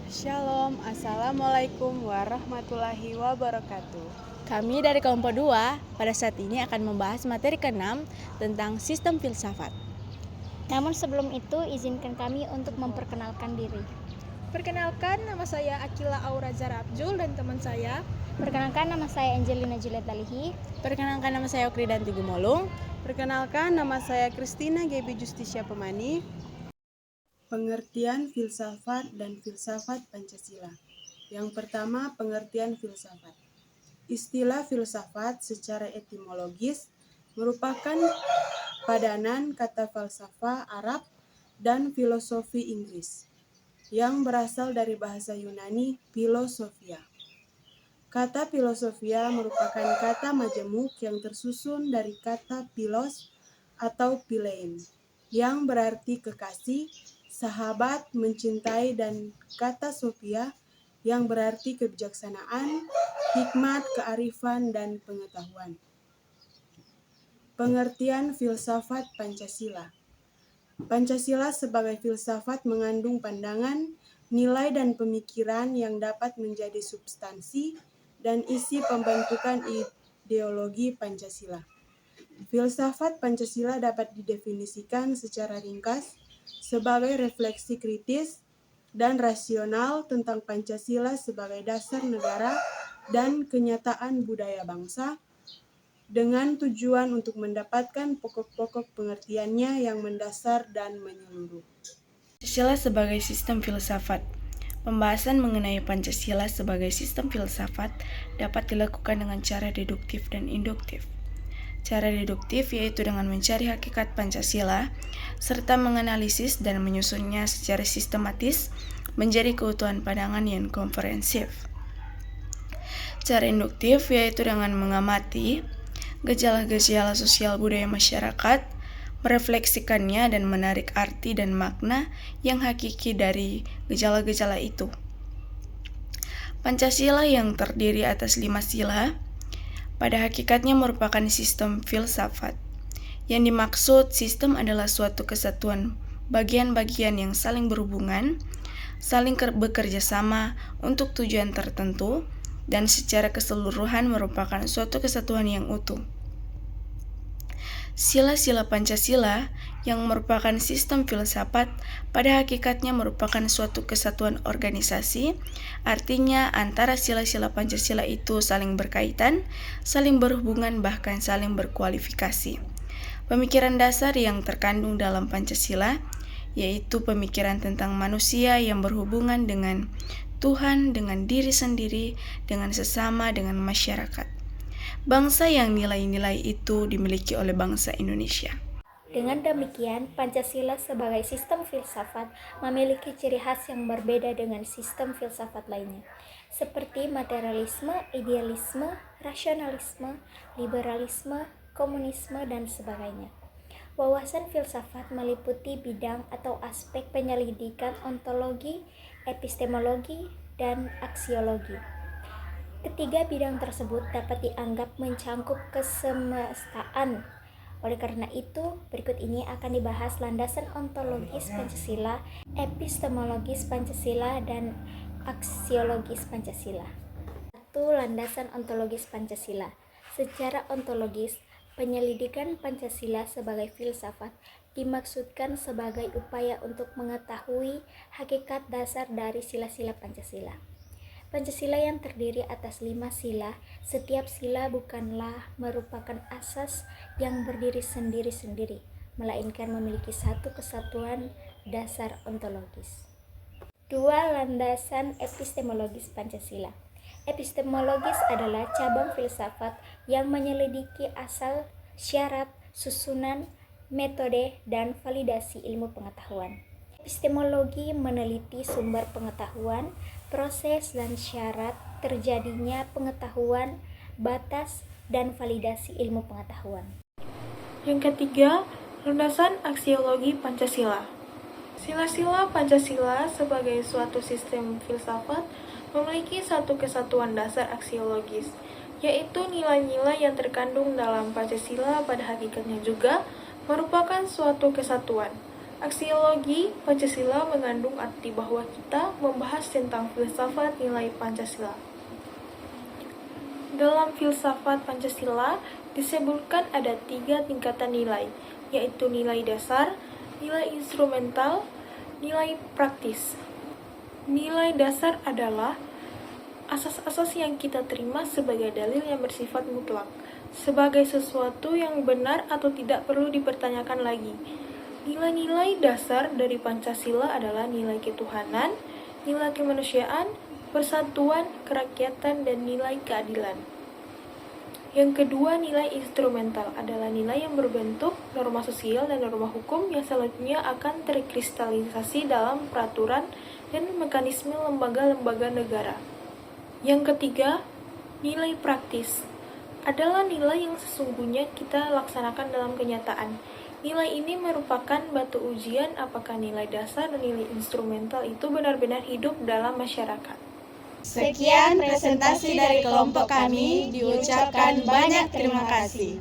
Shalom, Assalamualaikum warahmatullahi wabarakatuh. Kami dari kelompok 2 pada saat ini akan membahas materi ke-6 tentang sistem filsafat. Namun sebelum itu, izinkan kami untuk memperkenalkan diri. Perkenalkan, nama saya Akila Aura Zara Abjul dan teman saya. Perkenalkan, nama saya Angelina Juliet Dalihi. Perkenalkan, nama saya Okridanti Gumolung. Perkenalkan, nama saya Kristina Gebi Justisya Pemani. Pengertian filsafat dan filsafat Pancasila. Yang pertama, pengertian filsafat. Istilah filsafat secara etimologis merupakan padanan kata falsafah Arab dan filosofi Inggris yang berasal dari bahasa Yunani philosophia. Kata filosofia merupakan kata majemuk yang tersusun dari kata philos atau philein yang berarti kekasih, sahabat, mencintai, dan kata sophia yang berarti kebijaksanaan, hikmat, kearifan, dan pengetahuan. Pengertian filsafat Pancasila. Pancasila sebagai filsafat mengandung pandangan, nilai, dan pemikiran yang dapat menjadi substansi dan isi pembentukan ideologi Pancasila. Filsafat Pancasila dapat didefinisikan secara ringkas sebagai refleksi kritis dan rasional tentang Pancasila sebagai dasar negara dan kenyataan budaya bangsa, dengan tujuan untuk mendapatkan pokok-pokok pengertiannya yang mendasar dan menyeluruh. Pancasila sebagai sistem filsafat. Pembahasan mengenai Pancasila sebagai sistem filsafat dapat dilakukan dengan cara deduktif dan induktif. Cara deduktif yaitu dengan mencari hakikat Pancasila, serta menganalisis dan menyusunnya secara sistematis menjadi keutuhan pandangan yang komprehensif. Cara induktif yaitu dengan mengamati gejala-gejala sosial budaya masyarakat, merefleksikannya dan menarik arti dan makna yang hakiki dari gejala-gejala itu. Pancasila yang terdiri atas 5 sila pada hakikatnya merupakan sistem filsafat. Yang dimaksud sistem adalah suatu kesatuan bagian-bagian yang saling berhubungan, saling bekerja sama untuk tujuan tertentu, dan secara keseluruhan merupakan suatu kesatuan yang utuh. Sila-sila Pancasila yang merupakan sistem filsafat pada hakikatnya merupakan suatu kesatuan organisasi, artinya antara sila-sila Pancasila itu saling berkaitan, saling berhubungan, bahkan saling berkualifikasi. Pemikiran dasar yang terkandung dalam Pancasila yaitu pemikiran tentang manusia yang berhubungan dengan Tuhan, dengan diri sendiri, dengan sesama, dengan masyarakat. Bangsa yang nilai-nilai itu dimiliki oleh bangsa Indonesia. Dengan demikian, Pancasila sebagai sistem filsafat memiliki ciri khas yang berbeda dengan sistem filsafat lainnya, seperti materialisme, idealisme, rasionalisme, liberalisme, komunisme, dan sebagainya. Wawasan filsafat meliputi bidang atau aspek penyelidikan ontologi, epistemologi, dan aksiologi. Ketiga bidang tersebut dapat dianggap mencangkup kesemestaan. Oleh karena itu, berikut ini akan dibahas landasan ontologis Pancasila, epistemologis Pancasila, dan aksiologis Pancasila. 1. Landasan ontologis Pancasila. Secara ontologis, penyelidikan Pancasila sebagai filsafat dimaksudkan sebagai upaya untuk mengetahui hakikat dasar dari sila-sila Pancasila. Pancasila yang terdiri atas 5 sila, setiap sila bukanlah merupakan asas yang berdiri sendiri-sendiri, melainkan memiliki satu kesatuan dasar ontologis. 2. Landasan epistemologis Pancasila. Epistemologis adalah cabang filsafat yang menyelidiki asal, syarat, susunan, metode, dan validasi ilmu pengetahuan. Epistemologi meneliti sumber pengetahuan, proses dan syarat terjadinya pengetahuan, batas, dan validasi ilmu pengetahuan. Yang ketiga, landasan aksiologi Pancasila. Sila-sila Pancasila sebagai suatu sistem filsafat memiliki satu kesatuan dasar aksiologis, yaitu nilai-nilai yang terkandung dalam Pancasila pada hakikatnya juga merupakan suatu kesatuan. Aksiologi Pancasila mengandung arti bahwa kita membahas tentang filsafat nilai Pancasila. Dalam filsafat Pancasila disebutkan ada 3 tingkatan nilai, yaitu nilai dasar, nilai instrumental, nilai praktis. Nilai dasar adalah asas-asas yang kita terima sebagai dalil yang bersifat mutlak, sebagai sesuatu yang benar atau tidak perlu dipertanyakan lagi. Nilai-nilai dasar dari Pancasila adalah nilai ketuhanan, nilai kemanusiaan, persatuan, kerakyatan, dan nilai keadilan. Yang kedua, nilai instrumental adalah nilai yang berbentuk norma sosial dan norma hukum yang selanjutnya akan terkristalisasi dalam peraturan dan mekanisme lembaga-lembaga negara. Yang ketiga, nilai praktis adalah nilai yang sesungguhnya kita laksanakan dalam kenyataan. Nilai ini merupakan batu ujian apakah nilai dasar dan nilai instrumental itu benar-benar hidup dalam masyarakat. Sekian presentasi dari kelompok kami, diucapkan banyak terima kasih.